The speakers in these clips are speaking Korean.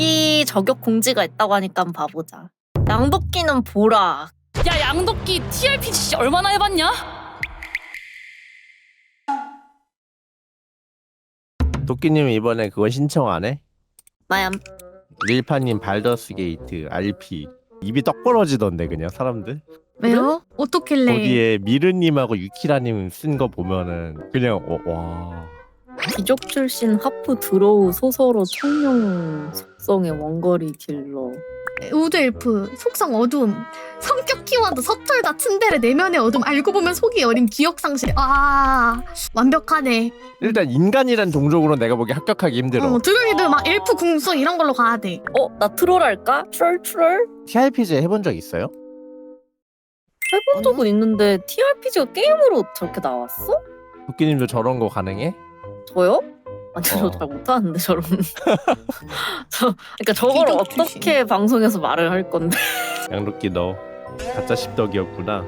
도끼 저격 공지가 있다고 하니까 한번 봐보자. 양도끼는 보라. 야 양도끼 TRPG 얼마나 해봤냐? 도끼님 이번에 그거 신청 안 해? 마얌. 릴파님 발더스 게이트 RP 입이 떡 벌어지던데 그냥 사람들 왜요? 어떻길래? 거기에 미르님하고 유키라님 쓴 거 보면은 그냥 와 귀족 출신 하프 드로우 소서로 청룡 속성의 원거리 딜러. 우드 엘프 속성 어둠 성격 키워드 서툴다 츤데레 내면의 어둠 알고 보면 속이 여린 기억 상실. 아 완벽하네. 일단 인간이란 종족으로 내가 보기 합격하기 힘들어. 드루이드 막 엘프 궁수 이런 걸로 가야 돼. 나 트롤 할까? 트롤? TRPG 해본 적 있어요? 해본 적은 있는데 TRPG가 게임으로 저렇게 나왔어? 도끼님도 저런 거 가능해? 저요? 아니 저 잘 못하는데 저런. 그러니까 저걸 귀족 어떻게 방송에서 말을 할 건데. 양도끼 너 가짜 십덕이었구나.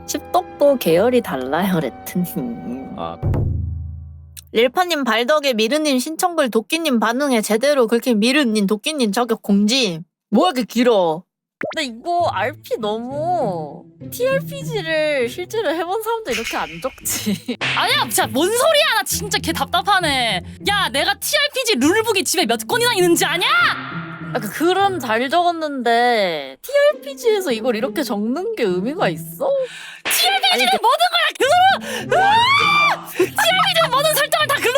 십덕도 계열이 달라요, 레트님. 아 릴파님 발덕에 미르님 신청글 도끼님 반응에 제대로 그렇게 미르님 도끼님 저격 공지. 뭐야 이렇게 길어. 근데 이거 RP 너무 TRPG를 실제로 해본 사람도 이렇게 안 적지. 아니야 진짜 뭔 소리야 나 진짜 개 답답하네. 야 내가 TRPG 룰북이 집에 몇 권이나 있는지 아냐? 약간 글은 잘 적었는데 TRPG에서 이걸 이렇게 적는 게 의미가 있어? TRPG는 모든 거야 그거로 TRPG는 모든 설정을 다 글로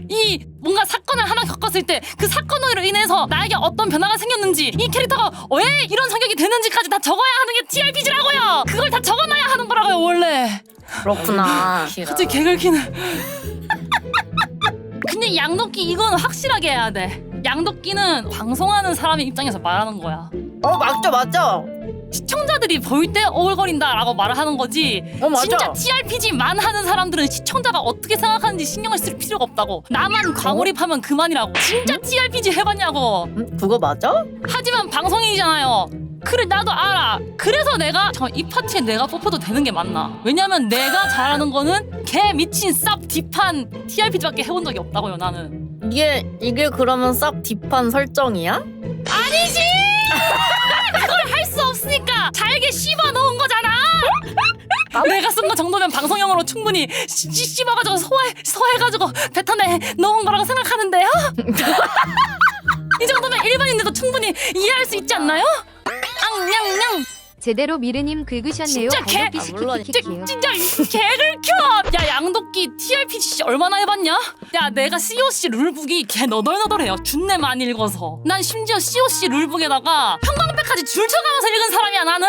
이 뭔가 사건을 하나 겪었을 때 그 사건으로 인해서 나에게 어떤 변화가 생겼는지 이 캐릭터가 왜 이런 성격이 되는지까지 다 적어야 하는 게 TRPG라고요. 그걸 다 적어놔야 하는 거라고요 원래. 그렇구나. 갑자기 개긁히는. 근데 양도끼 이건 확실하게 해야 돼. 양도끼는 방송하는 사람의 입장에서 말하는 거야. 맞아. 시청자들이 볼 때 오글거린다라고 말을 하는 거지. 맞아. 진짜 TRPG만 하는 사람들은 시청자가 어떻게 생각하는지 신경을 쓸 필요가 없다고. 나만 과몰입하면 그만이라고. 진짜 TRPG 해봤냐고. 그거 맞아? 하지만 방송인이잖아요. 그래 나도 알아. 그래서 내가 이 파티에 내가 뽑혀도 되는 게 맞나? 왜냐면 내가 잘하는 거는 개 미친 쌉 딥한 TRPG밖에 해본 적이 없다고요 나는. 이게 그러면 싹 딥한 설정이야? 아니지! 그걸 할 수 없으니까 잘게 씹어 넣은 거잖아. 내가 쓴 거 정도면 방송용으로 충분히 씹어가지고 소화해가지고 뱉어내 넣은 거라고 생각하는데요. 이 정도면 일반인들도 충분히 이해할 수 있지 않나요? 앙냥냥. 제대로 미르님 긁으셨네요. 진짜 개 물론 진짜 개긁혀. 야 양도끼 TRPG 얼마나 해봤냐? 야 내가 COC 룰북이 개 너덜너덜해요. 준내 많이 읽어서. 난 심지어 COC 룰북에다가 형광백까지 줄 쳐가면서 읽은 사람이야 나는.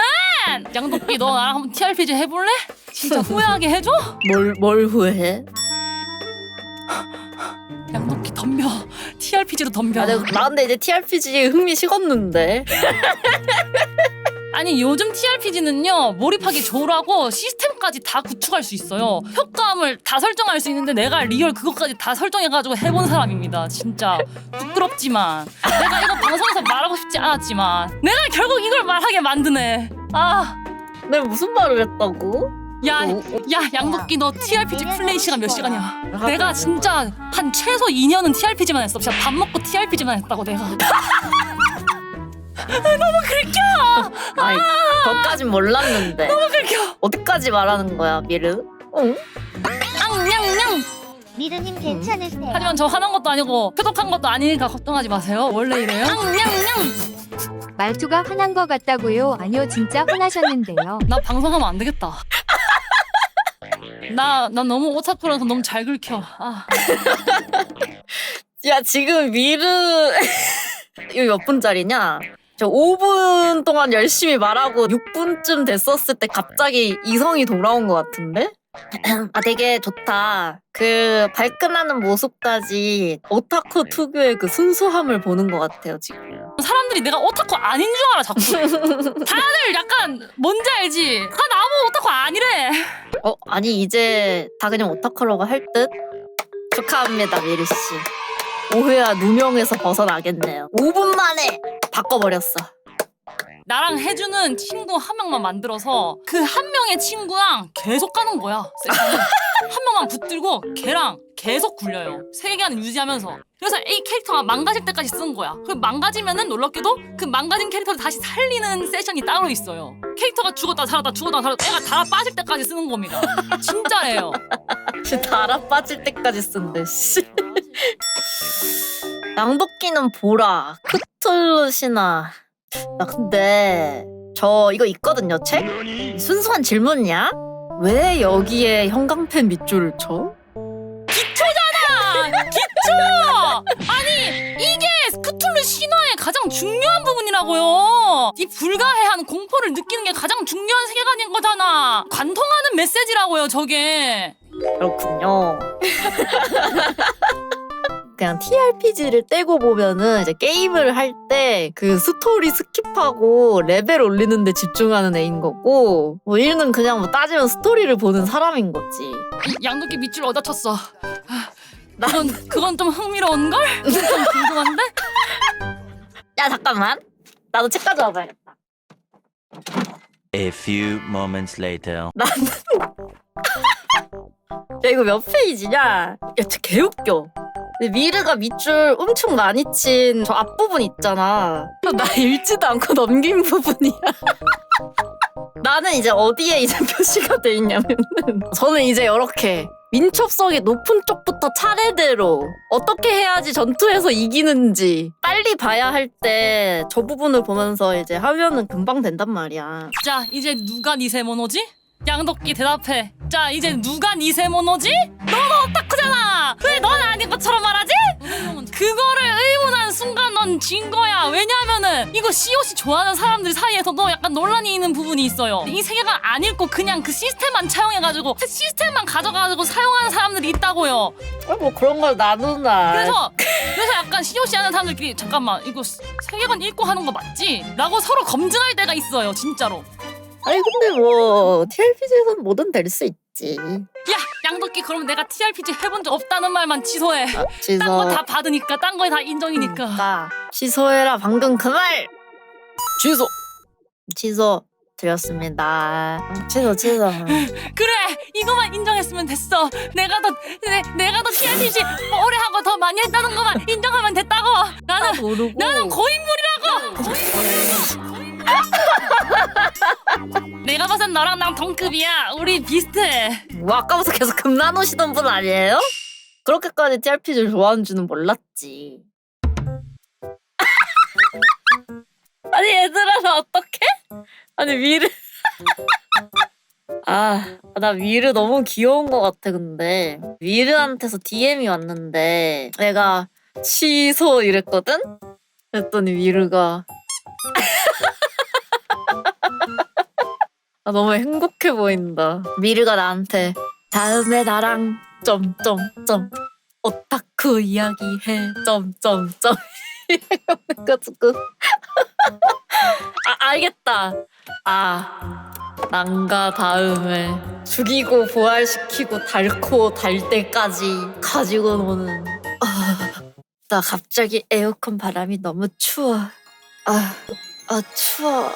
양도끼 너 나랑 한번 TRPG 해볼래? 진짜 후회하게 해줘? 뭘 후회해? 양도끼 덤벼. TRPG로 덤벼. 나 근데 이제 TRPG에 흥미 식었는데. 아니 요즘 TRPG는요 몰입하기 좋으라고 시스템까지 다 구축할 수 있어요. 효과음을 다 설정할 수 있는데 내가 리얼 그것까지 다 설정해가지고 해본 사람입니다. 진짜 부끄럽지만 내가 이거 방송에서 말하고 싶지 않았지만 내가 결국 이걸 말하게 만드네. 내가 무슨 말을 했다고? 야 양도끼 너 TRPG 플레이 시간 몇 시간이야? 내가 진짜 한 최소 2년은 TRPG만 했어. 진짜 밥 먹고 TRPG만 했다고 내가. 너무 긁혀. 아이, 그것까진 몰랐는데. 너무 긁혀. 어디까지 말하는 거야, 미르? 앙냥냥. 미르님 괜찮으세요? 하지만 저 화난 것도 아니고 표독한 것도 아니니까 걱정하지 마세요. 원래 이래요. 앙냥냥. 말투가 화난 것 같다고요? 아니요 진짜 화나셨는데요. 나 방송하면 안 되겠다. 나 너무 오타쿠라서 너무 잘 긁혀. 야, 지금 미르 이거 몇 분짜리냐? 저 5분 동안 열심히 말하고 6분쯤 됐었을 때 갑자기 이성이 돌아온 것 같은데? 되게 좋다. 그 발끈하는 모습까지 오타쿠 특유의 그 순수함을 보는 것 같아요, 지금. 사람들이 내가 오타쿠 아닌 줄 알아 자꾸. 다들 약간 뭔지 알지? 다 나보고 오타쿠 아니래. 아니 이제 다 그냥 오타쿠라고 할 듯? 축하합니다, 미르 씨. 오해와 누명에서 벗어나겠네요. 5분 만에 바꿔버렸어. 나랑 해주는 친구 한 명만 만들어서 그 한 명의 친구랑 계속 가는 거야. 세션을. 한 명만 붙들고 걔랑 계속 굴려요. 세계관을 유지하면서. 그래서 이 캐릭터가 망가질 때까지 쓴 거야. 그 망가지면은 놀랍게도 그 망가진 캐릭터를 다시 살리는 세션이 따로 있어요. 캐릭터가 죽었다 살았다 죽었다 살았다 애가 다 빠질 때까지 쓰는 겁니다. 진짜래요. 달아 빠질 때까지 쓴대. 씨. 양도끼는 보라. 크툴루시나. 나 근데 저 이거 있거든요 책? 순수한 질문이야? 왜 여기에 형광펜 밑줄을 쳐? 기초! 아니 이게 크툴루 신화의 가장 중요한 부분이라고요. 이 불가해한 공포를 느끼는 게 가장 중요한 세계관인 거잖아. 관통하는 메시지라고요 저게. 그렇군요. 그냥 TRPG를 떼고 보면은 이제 게임을 할 때 그 스토리 스킵하고 레벨 올리는 데 집중하는 애인 거고 뭐 얘는 그냥 뭐 따지면 스토리를 보는 사람인 거지. 양도끼 밑줄 얻어 쳤어. 그건 좀 흥미로운 걸? 좀 궁금한데? 야 잠깐만. 나도 책 가져와봐야겠다. A few moments later. 야 이거 몇 페이지냐? 야 진짜 개웃겨. 근데 미르가 밑줄 엄청 많이 친 저 앞부분 있잖아. 나 읽지도 않고 넘긴 부분이야. 나는 이제 어디에 이제 표시가 돼 있냐면은 저는 이제 이렇게 민첩성이 높은 쪽부터 차례대로 어떻게 해야지 전투에서 이기는지 빨리 봐야 할 때 저 부분을 보면서 이제 하면은 금방 된단 말이야. 자 이제 누가 니세모노지? 양도끼 대답해. 자 이제 누가 니세모노지? 너도 오타쿠잖아. 왜 넌 아닌 것처럼 말하지? 그거를 의문한 순간 넌 진 거야. 왜냐면은 이거 COC 좋아하는 사람들 사이에서도 약간 논란이 있는 부분이 있어요. 이 세계관 안 읽고 그냥 그 시스템만 차용해가지고 시스템만 가져가지고 사용하는 사람들이 있다고요. 뭐 그런 걸 나누나. 그래서 약간 COC 하는 사람들끼리 잠깐만 이거 세계관 읽고 하는 거 맞지? 라고 서로 검증할 때가 있어요 진짜로. 아니 근데 뭐 TRPG에서는 뭐든 될 수 있지. 야 양도끼 그럼 내가 TRPG 해본 적 없다는 말만 취소해. 취소. 딴 거 다 받으니까 딴 거에 다 인정이니까. 취소해라 방금 그 말. 취소 드렸습니다. 취소. 그래 이거만 인정했으면 됐어. 내가 더 TRPG 오래 하고 더 많이 했다는 거만 인정하면 됐다고. 나는 고인물이라고. 내가 봐선 너랑 난 동급이야. 우리 비슷해. 뭐 아까부터 계속 금 나누시던 분 아니에요? 그렇게까지 TRPG를 좋아하는 줄은 몰랐지. 아니 얘들아 나 어떡해? 아니 미르 나 미르 너무 귀여운 것 같아. 근데 미르한테서 DM이 왔는데 내가 취소 이랬거든? 그랬더니 미르가 너무 행복해 보인다. 미르가 나한테 다음에 나랑 점점점 오타쿠 이야기해 점점점 이래가지고 알겠다. 난가 다음에 죽이고 부활시키고 닳고 달 때까지 가지고 노는. 나 갑자기 에어컨 바람이 너무 추워. 추워.